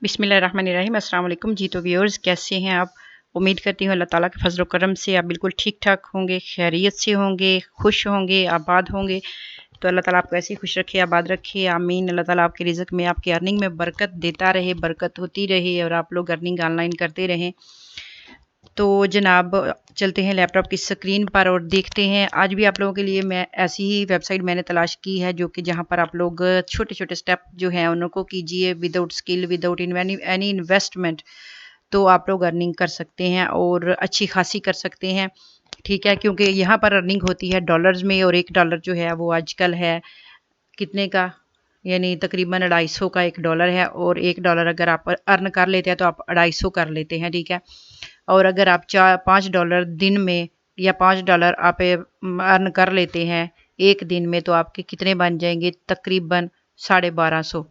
बिस्मिल्लाहिर्रहमानिर्रहीम। अस्सलाम वालेकुम जी। तो व्यूअर्स, कैसे हैं आप? उम्मीद करती हूँ अल्लाह ताला के फजल करम से आप बिल्कुल ठीक ठाक होंगे, खैरियत से होंगे, खुश होंगे, आबाद होंगे। तो अल्लाह ताला आपको ऐसे ही खुश रखे, आबाद रखे, आमीन। अल्लाह ताला आपके रिज़्क में, आपकी अर्निंग में बरकत देता रहे, बरकत होती रहे और आप लोग अर्निंग ऑनलाइन करते रहें। तो जनाब, चलते हैं लैपटॉप की स्क्रीन पर और देखते हैं। आज भी आप लोगों के लिए मैं ऐसी ही वेबसाइट मैंने तलाश की है जो कि जहां पर आप लोग छोटे छोटे स्टेप जो हैं उनको कीजिए without skill, without any investment, तो आप लोग अर्निंग कर सकते हैं और अच्छी खासी कर सकते हैं। ठीक है, क्योंकि यहाँ पर अर्निंग होती है डॉलर्स में और $1 जो है वो आजकल है कितने का, यानी तकरीबन 250 का $1 है। और $1 अगर आप अर्न कर लेते हैं तो आप 250 कर लेते हैं। ठीक है, और अगर आप $5 दिन में या $5 आप अर्न कर लेते हैं एक दिन में, तो आपके कितने बन जाएंगे? तकरीबन 1250।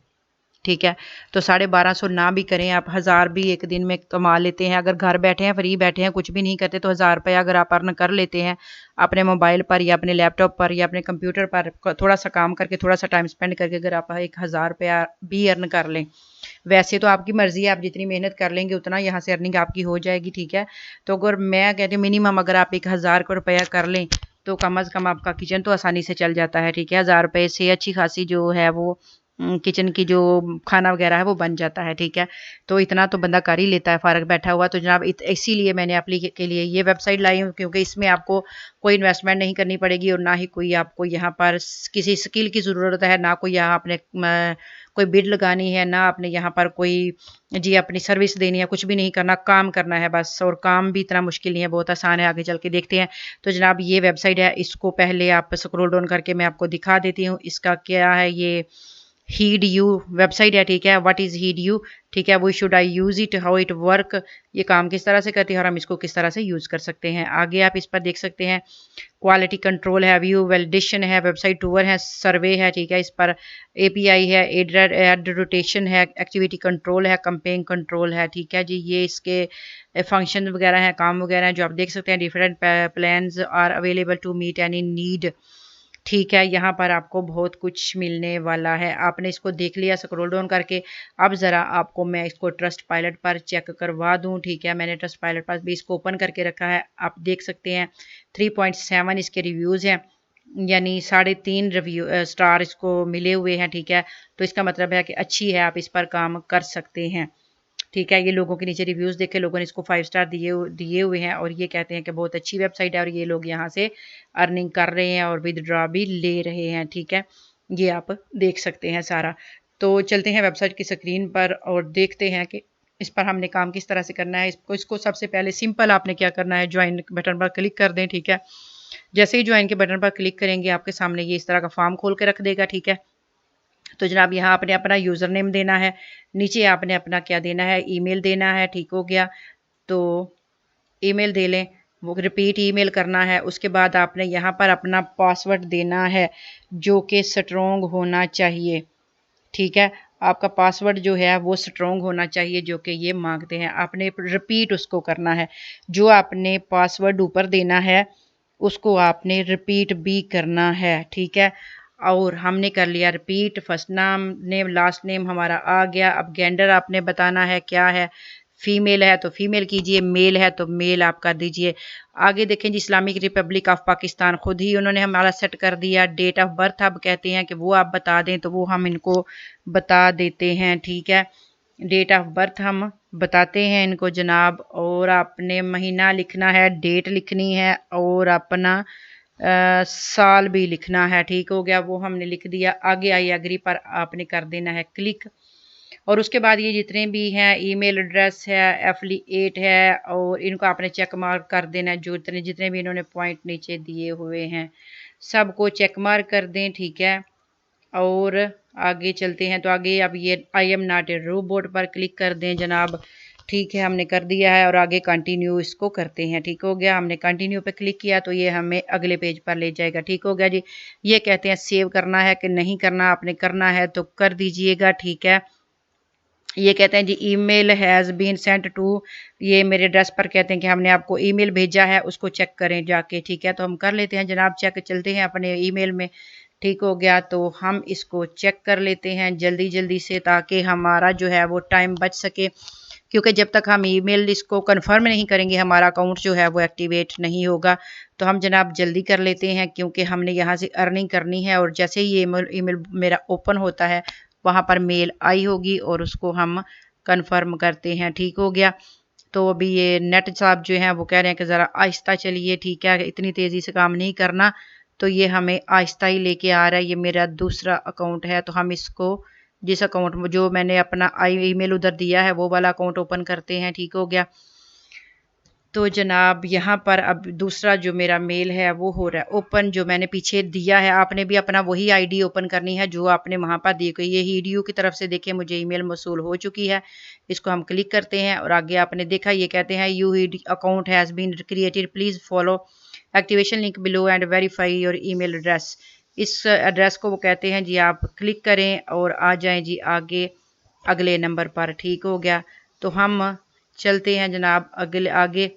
ठीक है, तो 1250 ना भी करें आप, 1000 भी एक दिन में कमा लेते हैं। अगर घर बैठे हैं, फ्री बैठे हैं, कुछ भी नहीं करते, तो 1000 रुपया अगर आप अर्न कर लेते हैं अपने मोबाइल पर या अपने लैपटॉप पर या अपने कंप्यूटर पर, थोड़ा सा काम करके, थोड़ा सा टाइम स्पेंड करके, अगर आप 1000 रुपया भी अर्न कर लें, वैसे तो आपकी मर्जी है, आप जितनी मेहनत कर लेंगे उतना यहाँ से अर्निंग आपकी हो जाएगी। ठीक है, तो अगर मैं कहती हूँ मिनिमम अगर आप 1000 रुपया कर लें तो कम अज़ कम आपका किचन तो आसानी से चल जाता है। ठीक है, 1000 रुपये से अच्छी खासी जो है वो किचन की जो खाना वगैरह है वो बन जाता है। ठीक है, तो इतना तो बंदा कर ही लेता है फारग बैठा हुआ। तो जनाब, इसीलिए मैंने आप के लिए ये वेबसाइट लाई हूँ, क्योंकि इसमें आपको कोई इन्वेस्टमेंट नहीं करनी पड़ेगी और ना ही कोई आपको यहाँ पर किसी स्किल की ज़रूरत है, ना कोई यहाँ अपने कोई बिड लगानी है, ना आपने यहाँ पर कोई जी अपनी सर्विस देनी है, कुछ भी नहीं करना, काम करना है बस। और काम भी इतना मुश्किल नहीं है, बहुत आसान है। आगे चल के देखते हैं। तो जनाब, ये वेबसाइट है, इसको पहले आप स्क्रॉल डाउन करके मैं आपको दिखा देती हूँ। इसका क्या है, ये हीड यू वेबसाइट है। ठीक है, व्हाट इज़ हीड यू? ठीक है, वो should I use it, how it work, ये काम किस तरह से करती है और हम इसको किस तरह से यूज़ कर सकते हैं। आगे आप इस पर देख सकते हैं क्वालिटी कंट्रोल है, व्यू वैलिडेशन है, वेबसाइट टूर है, सर्वे है। ठीक है, इस पर एपीआई है, एड रोटेशन है, एक्टिविटी कंट्रोल है, कंपेन कंट्रोल है। ठीक है जी, ये इसके फंक्शन वगैरह हैं, काम वगैरह हैं जो आप देख सकते हैं। Different plans are available to meet any need. ठीक है, यहाँ पर आपको बहुत कुछ मिलने वाला है। आपने इसको देख लिया स्क्रॉल डाउन करके। अब ज़रा आपको मैं इसको ट्रस्ट पायलट पर चेक करवा दूँ। ठीक है, मैंने ट्रस्ट पायलट पर भी इसको ओपन करके रखा है। आप देख सकते हैं 3.7 इसके रिव्यूज़ हैं, यानी 3.5 रिव्यू स्टार इसको मिले हुए हैं। ठीक है, तो इसका मतलब है कि अच्छी है, आप इस पर काम कर सकते हैं। ठीक है, ये लोगों के नीचे रिव्यूज़ देखे, लोगों ने इसको 5 स्टार दिए हुए हैं और ये कहते हैं कि बहुत अच्छी वेबसाइट है और ये लोग यहाँ से अर्निंग कर रहे हैं और विदड्रॉ भी ले रहे हैं। ठीक है, ये आप देख सकते हैं सारा। तो चलते हैं वेबसाइट की स्क्रीन पर और देखते हैं कि इस पर हमने काम किस तरह से करना है। इसको सबसे पहले सिंपल आपने क्या करना है, ज्वाइन बटन पर क्लिक कर दें। ठीक है, जैसे ही ज्वाइन के बटन पर क्लिक करेंगे आपके सामने ये इस तरह का फॉर्म खोल के रख देगा। ठीक है, तो जनाब, यहाँ आपने अपना यूज़र नेम देना है, नीचे आपने अपना क्या देना है, ईमेल देना है। ठीक हो गया, तो ईमेल दे लें, वो रिपीट ईमेल करना है। उसके बाद आपने यहाँ पर अपना पासवर्ड देना है जो कि स्ट्रॉन्ग होना चाहिए। ठीक है, आपका पासवर्ड जो है वो स्ट्रॉन्ग होना चाहिए जो कि ये मांगते हैं। आपने रिपीट उसको करना है, जो आपने पासवर्ड ऊपर देना है उसको आपने रिपीट भी करना है। ठीक है, और हमने कर लिया रिपीट। फर्स्ट नाम नेम, लास्ट नेम हमारा आ गया। अब जेंडर आपने बताना है क्या है, फीमेल है तो फीमेल कीजिए, मेल है तो मेल आप कर दीजिए। आगे देखें जी, इस्लामिक रिपब्लिक ऑफ पाकिस्तान खुद ही उन्होंने हमारा सेट कर दिया। डेट ऑफ बर्थ अब कहते हैं कि वो आप बता दें, तो वो हम इनको बता देते हैं। ठीक है, डेट ऑफ बर्थ हम बताते हैं इनको जनाब, और आपने महीना लिखना है, डेट लिखनी है और अपना साल भी लिखना है। ठीक हो गया, वो हमने लिख दिया। आगे आई एग्री पर आपने कर देना है क्लिक। और उसके बाद ये जितने भी हैं, ईमेल एड्रेस है, एफिलिएट है, और इनको आपने चेक मार्क कर देना है। जो जितने भी इन्होंने पॉइंट नीचे दिए हुए हैं सबको चेक मार्क कर दें। ठीक है, और आगे चलते हैं। तो आगे अब ये I am not a robot पर क्लिक कर दें जनाब। ठीक है, हमने कर दिया है और आगे कंटिन्यू इसको करते हैं। ठीक हो गया, हमने कंटिन्यू पे क्लिक किया तो ये हमें अगले पेज पर ले जाएगा। ठीक हो गया जी, ये कहते हैं सेव करना है कि नहीं करना, आपने करना है तो कर दीजिएगा। ठीक है, ये कहते हैं जी email has been sent to, ये मेरे एड्रेस पर कहते हैं कि हमने आपको ईमेल भेजा है, उसको चेक करें जाके। ठीक है, तो हम कर लेते हैं जनाब चेक। चलते हैं अपने ईमेल में। ठीक हो गया। तो हम इसको चेक कर लेते हैं जल्दी जल्दी से, ताकि हमारा जो है वो टाइम बच सके, क्योंकि जब तक हम ईमेल इसको कंफर्म नहीं करेंगे हमारा अकाउंट जो है वो एक्टिवेट नहीं होगा। तो हम जनाब जल्दी कर लेते हैं, क्योंकि हमने यहाँ से अर्निंग करनी है। और जैसे ही ईमेल मेरा ओपन होता है वहाँ पर मेल आई होगी और उसको हम कंफर्म करते हैं। ठीक हो गया। तो अभी ये नेट साहब जो हैं वो कह रहे हैं कि ज़रा आहिस्ता चलिए, ठीक है, इतनी तेज़ी से काम नहीं करना। तो ये हमें आहिस्ता ही लेके आ रहा है। ये मेरा दूसरा अकाउंट है, तो हम इसको जिस अकाउंट में जो मैंने अपना ईमेल उधर दिया है वो वाला अकाउंट ओपन करते हैं। ठीक हो गया। तो जनाब यहाँ पर अब दूसरा जो मेरा मेल है वो हो रहा है ओपन, जो मैंने पीछे दिया है। आपने भी अपना वही आईडी ओपन करनी है जो आपने वहाँ पर दी गई। ये ईडीयू की तरफ से देखें मुझे ईमेल मौसूल हो चुकी है। इसको हम क्लिक करते हैं और आगे आपने देखा ये कहते हैं you account has been created, please follow activation link below and verify your email address. इस एड्रेस को वो कहते हैं जी आप क्लिक करें और आ जाएं जी आगे अगले नंबर पर। ठीक हो गया। तो हम चलते हैं जनाब अगले आगे।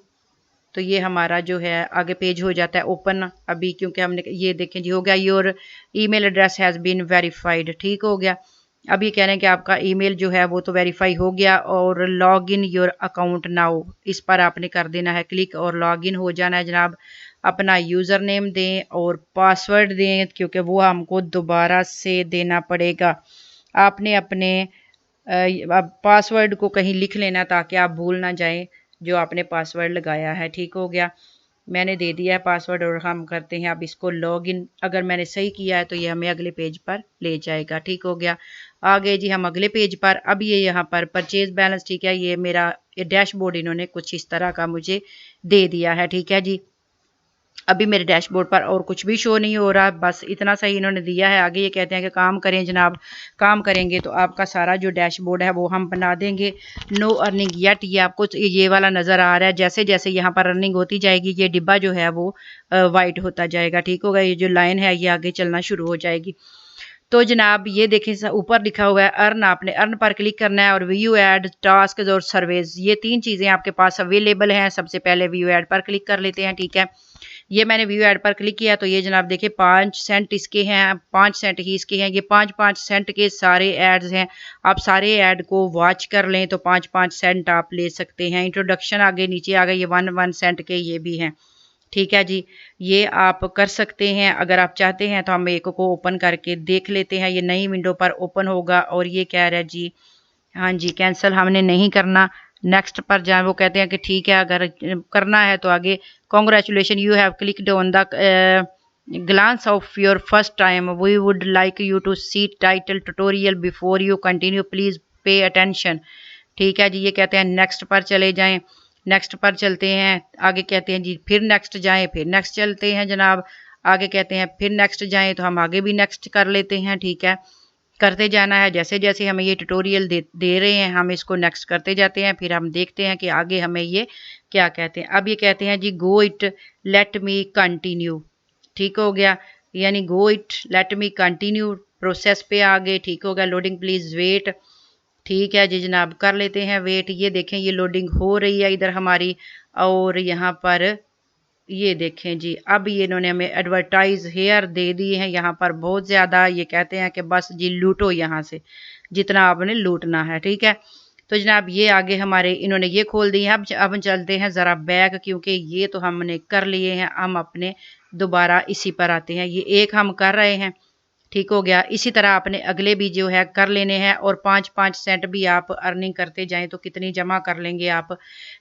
तो ये हमारा जो है आगे पेज हो जाता है ओपन अभी, क्योंकि हमने ये देखें जी हो गया your email address has been verified. ठीक हो गया। अब ये कह रहे हैं कि आपका ईमेल जो है वो तो वेरीफाई हो गया और log in your account now, इस पर आपने कर देना है क्लिक और लॉग इन हो जाना है जनाब। अपना यूज़र नेम दें और पासवर्ड दें, क्योंकि वो हमको दोबारा से देना पड़ेगा। आपने अपने पासवर्ड को कहीं लिख लेना ताकि आप भूल ना जाएं जो आपने पासवर्ड लगाया है। ठीक हो गया। मैंने दे दिया है पासवर्ड और हम करते हैं अब इसको लॉग इन। अगर मैंने सही किया है तो ये हमें अगले पेज पर ले जाएगा। ठीक हो गया। आ गए जी हम अगले पेज पर। अब ये यहाँ पर परचेज बैलेंस, ठीक है, ये मेरा डैशबोर्ड इन्होंने कुछ इस तरह का मुझे दे दिया है। ठीक है जी। अभी मेरे डैशबोर्ड पर और कुछ भी शो नहीं हो रहा, बस इतना सही इन्होंने दिया है। आगे ये कहते हैं कि काम करें जनाब, काम करेंगे तो आपका सारा जो डैशबोर्ड है वो हम बना देंगे। नो अर्निंग येट, ये आपको ये वाला नज़र आ रहा है। जैसे जैसे यहाँ पर अर्निंग होती जाएगी ये डिब्बा जो है वो वाइट होता जाएगा। ठीक होगा। ये जो लाइन है ये आगे चलना शुरू हो जाएगी। तो जनाब ये देखें ऊपर लिखा हुआ है अर्न, आपने अर्न पर क्लिक करना है और व्यू ऐड, टास्क और सर्वेज, ये तीन चीज़ें आपके पास अवेलेबल हैं। सबसे पहले व्यू ऐड पर क्लिक कर लेते हैं। ठीक है। ये मैंने व्यू ऐड पर क्लिक किया तो ये जनाब देखिए 5 सेंट इसके हैं, 5 सेंट ही इसके हैं। ये 5-5 सेंट के सारे एड्स हैं। आप सारे ऐड को वॉच कर लें तो 5-5 सेंट आप ले सकते हैं। इंट्रोडक्शन आगे नीचे आ गए, ये 1-1 सेंट के ये भी हैं। ठीक है जी। ये आप कर सकते हैं अगर आप चाहते हैं। तो हम एक को ओपन करके देख लेते हैं। ये नई विंडो पर ओपन होगा और ये कह रहा है जी हाँ जी कैंसिल हमने नहीं करना, नेक्स्ट पर जाएं। वो कहते हैं कि ठीक है अगर करना है तो आगे congratulation you have clicked on the glance of your first time, we would like you to see title tutorial before you continue, please pay attention। ठीक है जी। ये कहते हैं नेक्स्ट पर चले जाएं। नेक्स्ट पर चलते हैं। आगे कहते हैं जी फिर नेक्स्ट जाएं, फिर नेक्स्ट चलते हैं जनाब। आगे कहते हैं फिर नेक्स्ट जाएं, तो हम आगे भी नेक्स्ट कर लेते हैं। ठीक है। करते जाना है जैसे जैसे हमें ये ट्यूटोरियल दे रहे हैं हम इसको नेक्स्ट करते जाते हैं। फिर हम देखते हैं कि आगे हमें ये क्या कहते हैं। अब ये कहते हैं जी go it let me continue. ठीक हो गया। यानी go it let me continue process पे आ गए। ठीक हो गया। Loading please wait. ठीक है जी जनाब कर लेते हैं वेट। ये देखें ये लोडिंग हो रही है इधर हमारी, और यहाँ पर ये देखें जी अब ये इन्होंने हमें एडवर्टाइज हेयर दे दिए हैं यहाँ पर बहुत ज़्यादा। ये कहते हैं कि बस जी लूटो यहाँ से जितना आपने लूटना है। ठीक है। तो जनाब ये आगे हमारे इन्होंने ये खोल दिए हैं। अब हम चलते हैं ज़रा बैक, क्योंकि ये तो हमने कर लिए हैं। हम अपने दोबारा इसी पर आते हैं। ये एक हम कर रहे हैं। ठीक हो गया। इसी तरह आपने अगले भी जो है कर लेने हैं और 5-5 सेंट भी आप अर्निंग करते जाएं तो कितनी जमा कर लेंगे आप।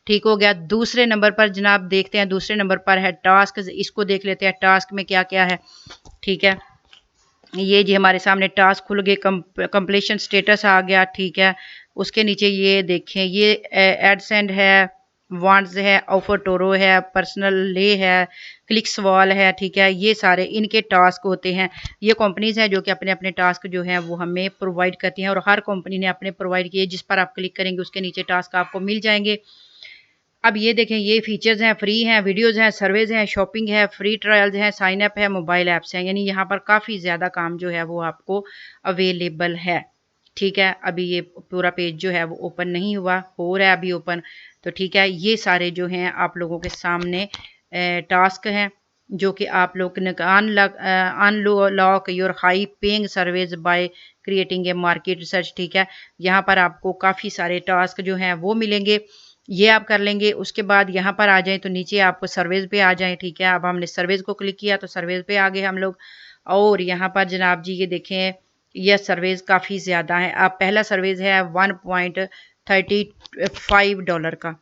ठीक हो गया। दूसरे नंबर पर जनाब देखते हैं, दूसरे नंबर पर है टास्क। इसको देख लेते हैं टास्क में क्या क्या है। ठीक है। ये जी हमारे सामने टास्क खुल गए, कंप्लीशन स्टेटस आ गया। ठीक है। उसके नीचे ये देखें ये एडसेंड है, वांट्स है, ऑफर टोरो है, पर्सनल ले है, क्लिक्स वॉल है। ठीक है। ये सारे इनके टास्क होते हैं। ये कंपनीज हैं जो कि अपने अपने टास्क जो हैं वो हमें प्रोवाइड करती हैं और हर कंपनी ने अपने प्रोवाइड किए। जिस पर आप क्लिक करेंगे उसके नीचे टास्क आपको मिल जाएंगे। अब ये देखें ये फीचर्स हैं, फ्री हैं, वीडियोस हैं, सर्वेज हैं, शॉपिंग है, फ्री ट्रायल्स हैं, साइन अप है, मोबाइल ऐप्स हैं। यानी यहाँ पर काफ़ी ज़्यादा काम जो है वो आपको अवेलेबल है। ठीक है। अभी ये पूरा पेज जो है वो ओपन नहीं हुआ, हो रहा है अभी ओपन। तो ठीक है। ये सारे जो हैं आप लोगों के सामने टास्क हैं। जो कि आप लोग ने unlock your high paying service by creating a market research. ठीक है, यहाँ पर आपको काफ़ी सारे टास्क जो हैं वो मिलेंगे, ये आप कर लेंगे। उसके बाद यहाँ पर आ जाएं तो नीचे आपको सर्विस पे आ जाएं। ठीक है, अब हमने सर्विस को क्लिक किया तो सर्विस पे आ गए हम लोग। और यहाँ पर जनाब जी ये देखें, यह सर्विस काफ़ी ज़्यादा है। आप पहला सर्विस है $1.35 का।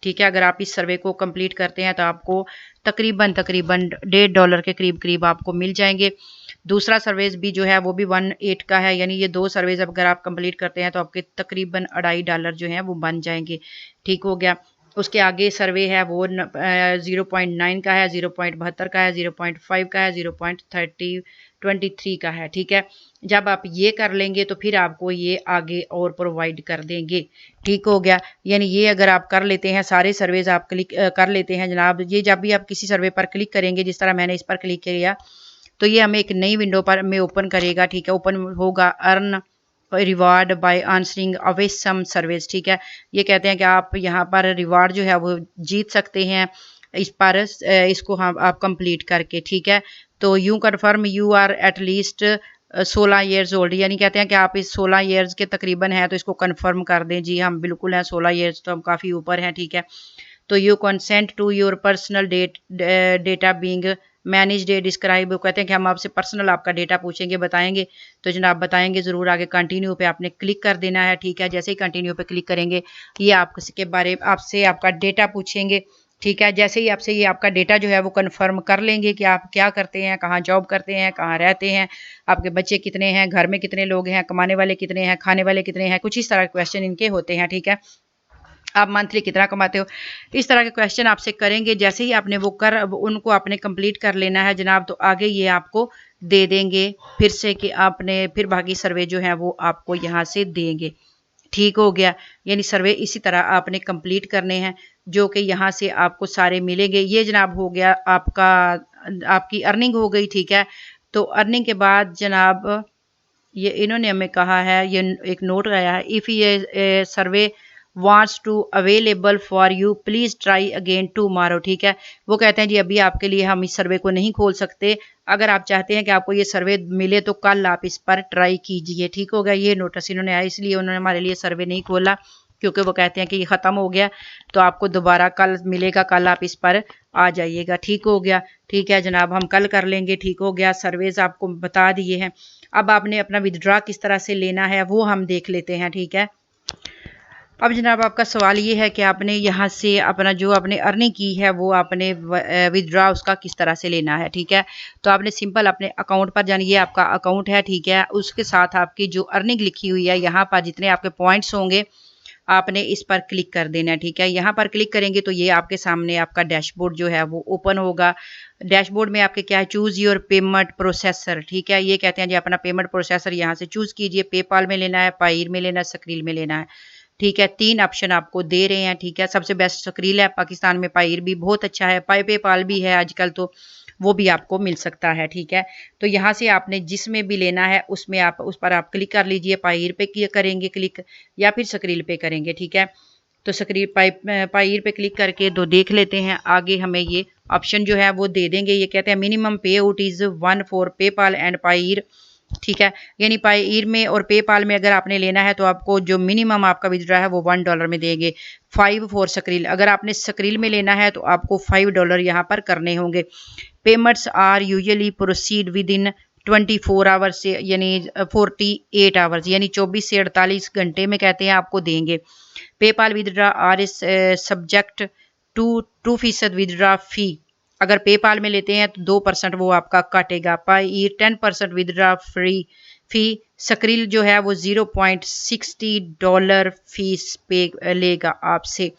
ठीक है, अगर आप इस सर्वे को कंप्लीट करते हैं तो आपको तकरीबन $1.5 के करीब करीब आपको मिल जाएंगे। दूसरा सर्विस भी जो है वो भी 1.8 का है, यानी ये दो सर्विस अगर आप कंप्लीट करते हैं तो आपके तकरीबन $2.5 जो है वो बन जाएंगे। ठीक हो गया। उसके आगे सर्वे है वो 0.9 का है, 0.72 का है, 0.5 का है, 0.23 का है। ठीक है, जब आप ये कर लेंगे तो फिर आपको ये आगे और प्रोवाइड कर देंगे। ठीक हो गया, यानी ये अगर आप कर लेते हैं, सारे सर्वेज आप क्लिक कर लेते हैं जनाब, ये जब भी आप किसी सर्वे पर क्लिक करेंगे, जिस तरह मैंने इस पर क्लिक किया तो ये हमें एक नई विंडो पर में ओपन करेगा। ठीक है, ओपन होगा earn reward by answering away some service. ठीक है, ये कहते हैं कि आप यहाँ पर रिवार्ड जो है वो जीत सकते हैं इस पर, इसको हम आप कंप्लीट करके। ठीक है, तो you confirm you are at least 16 years old, यानी कहते हैं कि आप इस 16 ईयर्स के तकरीबन हैं तो इसको कंफर्म कर दें। जी हम बिल्कुल हैं, 16 ईयर्स तो हम काफ़ी ऊपर हैं। ठीक है, तो you consent to your personal data being managed describe, कहते हैं कि हम आपसे पर्सनल आपका डेटा पूछेंगे, बताएंगे। तो जनाब बताएंगे ज़रूर। आगे कंटिन्यू पे आपने क्लिक कर देना है। ठीक है, जैसे ही कंटिन्यू पे क्लिक करेंगे ये आपके बारे आपसे आपका डेटा पूछेंगे। ठीक है, जैसे ही आपसे ये आपका डेटा जो है वो कंफर्म कर लेंगे कि आप क्या करते हैं, कहाँ जॉब करते हैं, कहाँ रहते हैं, आपके बच्चे कितने हैं, घर में कितने लोग हैं, कमाने वाले कितने हैं, खाने वाले कितने हैं, कुछ इस तरह के क्वेश्चन इनके होते हैं। ठीक है, आप मंथली कितना कमाते हो, इस तरह के क्वेश्चन आपसे करेंगे। जैसे ही आपने वो उनको आपने कंप्लीट कर लेना है जनाब, तो आगे ये आपको दे देंगे फिर से कि आपने फिर बाकी सर्वे जो है वो आपको यहाँ से देंगे। ठीक हो गया, यानी सर्वे इसी तरह आपने कंप्लीट करने हैं जो कि यहाँ से आपको सारे मिलेंगे। ये जनाब हो गया आपका, आपकी अर्निंग हो गई। ठीक है, तो अर्निंग के बाद जनाब ये इन्होंने हमें कहा है, ये एक नोट आया है, इफ़ ये survey wants to available for you please try again tomorrow. ठीक है, वो कहते हैं जी अभी आपके लिए हम इस सर्वे को नहीं खोल सकते, अगर आप चाहते हैं कि आपको ये सर्वे मिले तो कल आप इस पर ट्राई कीजिए। ठीक हो गया, ये नोटिस इन्होंने आया, इसलिए उन्होंने हमारे लिए सर्वे नहीं खोला, क्योंकि वो कहते हैं कि ये ख़त्म हो गया तो आपको दोबारा कल मिलेगा, कल आप इस पर आ जाइएगा। ठीक हो गया। ठीक है जनाब, हम कल कर लेंगे। ठीक हो गया, सर्वेज आपको बता दिए हैं। अब आपने अपना विदड्रा किस तरह से लेना है वो हम देख लेते हैं। ठीक है, अब जनाब आपका सवाल ये है कि आपने यहाँ से अपना जो आपने अर्निंग की है वो आपने विदड्रा उसका किस तरह से लेना है। ठीक है, तो आपने सिंपल अपने अकाउंट पर जाना, ये आपका अकाउंट है। ठीक है, उसके साथ आपकी जो अर्निंग लिखी हुई है यहाँ पर जितने आपके पॉइंट्स होंगे आपने इस पर क्लिक कर देना है। ठीक है, यहाँ पर क्लिक करेंगे तो ये आपके सामने आपका डैशबोर्ड जो है वो ओपन होगा। डैशबोर्ड में आपके क्या है, चूज़ योर पेमेंट प्रोसेसर। ठीक है, ये कहते हैं जी अपना पेमेंट प्रोसेसर यहाँ से चूज़ कीजिए, पेपाल में लेना है, पायर में लेना है, स्क्रील में लेना है। ठीक है, 3 ऑप्शन आपको दे रहे हैं। ठीक है, सबसे बेस्ट स्क्रील है, पाकिस्तान में पायर भी बहुत अच्छा है, पेपाल भी है आजकल, तो वो भी आपको मिल सकता है। ठीक है, तो यहाँ से आपने जिसमें भी लेना है उसमें आप उस पर आप क्लिक कर लीजिए, पायर पे करेंगे क्लिक या फिर स्क्रील पे करेंगे। ठीक है, तो स्क्रीन पायर पे क्लिक करके तो देख लेते हैं आगे हमें ये ऑप्शन जो है वो दे देंगे। ये कहते हैं minimum payout is 1 for PayPal and Payeer. ठीक है, यानी पायर में और पेपाल में अगर आपने लेना है तो आपको जो मिनिमम आपका विड्रॉ है वो $1 में देंगे। 5 फॉर स्क्रील, अगर आपने स्क्रील में लेना है तो आपको $5 यहाँ पर करने होंगे। Payments are usually proceed within 24 hours से, यानी 48 आवर्स, यानी 24 से 48 घंटे में कहते हैं आपको देंगे। PayPal withdraw are is subject to 2% withdraw fee, अगर पेपाल में लेते हैं तो 2% वो आपका काटेगा। पायर 10% विदड्रा फ्री फी, स्क्रील जो है वो $0.60 फीस पे लेगा आपसे।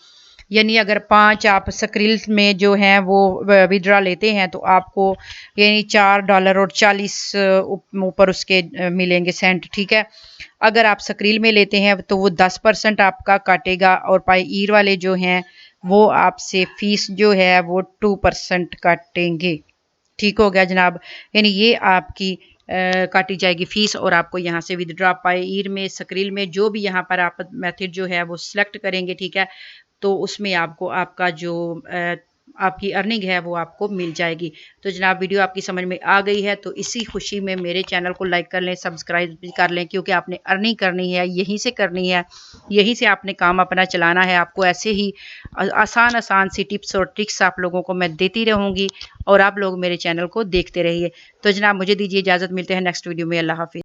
यानी अगर 5 आप स्क्रील में जो हैं वो विड्रा लेते हैं तो आपको यानी $4.40 ऊपर उसके मिलेंगे सेंट। ठीक है, अगर आप स्क्रील में लेते हैं तो वो 10% आपका काटेगा, और पायर वाले जो हैं वो आपसे फीस जो है वो 2% काटेंगे। ठीक हो गया जनाब, यानी ये आपकी काटी जाएगी फीस, और आपको यहाँ से विदड्रा पायर में स्क्रील में जो भी यहाँ पर आप मेथड जो है वो सिलेक्ट करेंगे। ठीक है, तो उसमें आपको आपका जो आपकी अर्निंग है वो आपको मिल जाएगी। तो जनाब वीडियो आपकी समझ में आ गई है तो इसी खुशी में मेरे चैनल को लाइक कर लें, सब्सक्राइब भी कर लें, क्योंकि आपने अर्निंग करनी है, यहीं से करनी है, यहीं से आपने काम अपना चलाना है। आपको ऐसे ही आसान आसान सी टिप्स और ट्रिक्स आप लोगों को मैं देती रहूँगी और आप लोग मेरे चैनल को देखते रहिए। तो जनाब मुझे दीजिए इजाज़त, मिलते हैं नेक्स्ट वीडियो में। अल्लाह हाफिज़।